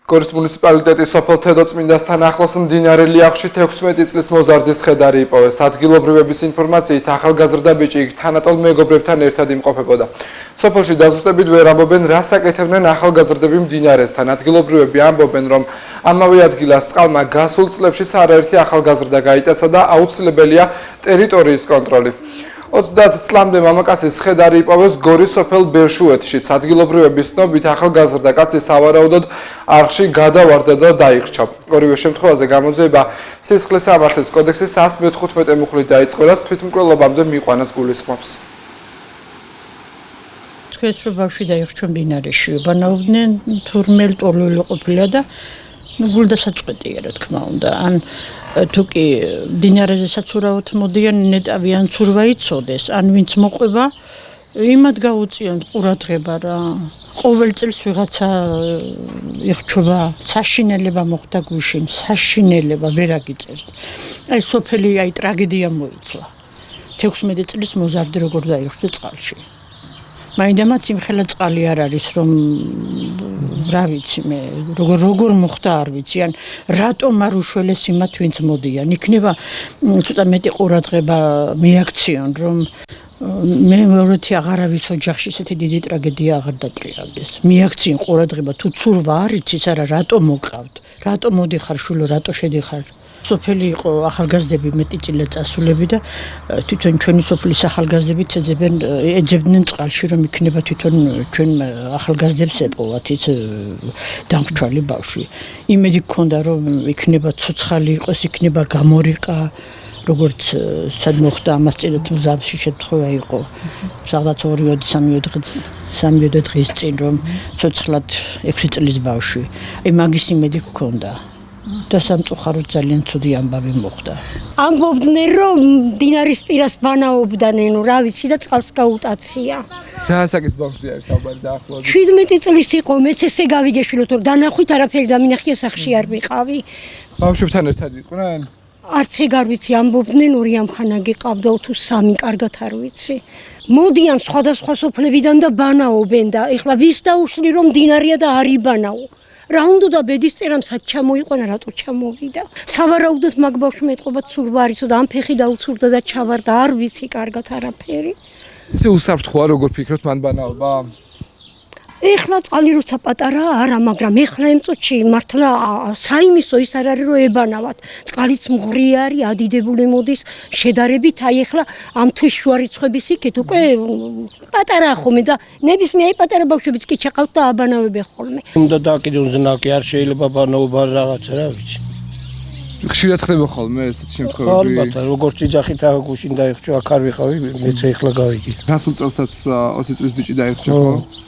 გორის მუნიციპალიტეტის სოფელ თედოწმინდასთან ახლოს მდინარე ლიახში 16 წლის მოზარდის ხედარი იპოვეს. ადგილობრივების ინფორმაციით ახალგაზრდა ბიჭი თანატოლ მეგობრებთან ერთად იმყოფებოდა. სოფელში დაზუსტებით ვერ ამბობენ, რას აკეთებდნენ ახალგაზრდები მდინარესთან. ადგილობრივები ამბობენ, რომ ამავე ადგილას წყალმა გასულ წლებშიც არაერთი ახალგაზრდა გაიტაცა და აუცილებელია ტერიტორიის კონტროლი. 30 წლამდე მამაკაცის ხედარი იპოვეს გორის სოფელ ბერშუეთშიც. ადგილობრივების ცნობით ახალგაზრდა კაცი სავარაუდოდ არხში გადავარდა და დაიხრჩა. ორივე შემთხვევაზე გამოძიება სისხლის სამართლის კოდექსის 115 მუხლით დაიწყო, რაც თვითმკვლელობამდე მიიყვანას გულისხმობს. თქვენს რომ ბავშვი დაიხრჩა მდინარეში, ბანაობდნენ თურმე ლტოლული ყოფილა და გულდასაწყვეტია რა თქმა უნდა. ან თუ კი მდინარეზესაც ურავთ მოდიან ნეტავიან ცურვა იცოდეს, ან ვინც მოყვება იმად გაუწიონ ყურადღება რა. ყოველ წელს ვიღაცა იხჩობა, საშინელება მოხდა გუშინ, საშინელება ვერ აგიწერთ. აი სოფელი აი ტრაგედია მოიცვა. 16 წლის მოზარდი როგორ დაიხრჩა წყალში. მაინდამაც იმხელა წყალი არ არის რომ რა ვიცი მე როგორ მოხდა არ ვიცი ან რატომ არ უშველეს იმათ ვინც მოდიან იქნება ცოტა მეტი ყურადღება მიაქციონ რომ მე მეორეთი აღარავის ოჯახში ესეთი დიდი ტრაგედია აღარ დატრიალდეს მიაქციონ ყურადღება თუ ცურვა არ იცის არა რატომ მოყავთ რატომ მოდიხარ შვილო რატო შედიხარ სოფელი იყო ახალგაზრდები მეტი წილა წასულები და თვითონ ჩვენი სოფლის ახალგაზრდები ეძებდნენ წყალში რომ იქნება თვითონ ჩვენ ახალგაზრდებს ეპოვათ ის დამრჩალი ბავშვი. იმედი გქონდა რომ იქნება ცოცხალი იყოს, იქნება გამორიყა როგორც სად მოხდა ამას წილად მზაბში შემთხვევა იყო. სადღაც 2-3 დღის წინ რომ ცოცხლად 6 წლის ბავშვი. აი მაგის იმედი გქონდა. და სამწუხაროდ ძალიან ცუდი ამბავი მოხდა. ამბობდნენ რომ მდინარის პირას ბანაობდნენ, რა ვიცი და წყალს გაუტაცია. რა ასაკის ბავშვი არის საუბარი დაახლოებით? 17 წლის იყო, მეც ესე გავიგეშვილოთ, რომ დანახვით არაფერი დამინახია სახში არ ვიყავი. ბავშვებთან ერთად იყვნენ? არც ეგ არ ვიცი, ამბობდნენ 2 ამხანა გიყავდა თუ 3, კარგად არ ვიცი. მოდიან სხვადასხვა სოფლებიდან და ბანაობენ და ეხლა ვის დაუშლი რომ მდინარია და არ იბანაო. რა უნდა ბედისწერამ სად ჩამოიყვანა რატო ჩამოვიდა სავარაუდოდ მაგ ბავშვმა ეთყობა ცურვა არისო და ამ ფეხი დაუცურდა და ჩავარდა არ ვიცი კარგად არაფერი ესე უსაფრთხოა როგორ ფიქრობთ მან ბანაობა ეხლა წყალი როცა პატარაა არა მაგრამ ეხლა იმ წუთში მართლა საიმისო ის არ არის რომ ებანავად წყალიც მღრი არის ადიდებული მოდის შედარებით აი ეხლა ამ თვის შუა რიცხვების იქით უკვე პატარაა ხოლმე და ნებისმიერ პატარა ბავშვებიც კი ჩაყავთ და აბანავებენ ხოლმე უნდა დააკიდონ ზნაკი არ შეიძლება ბანაობა რაღაცა რა ვიცი ხშირად ხდება ხოლმე ესეთი შემთხვევები ალბათ როგორც იძახით აქ გუშინ დაიხრჩა აქ არ ვიყავი მეც ეხლა გავიგი გასულ წელსაც 20 წლის ბიჭი დაიხრჩა ხო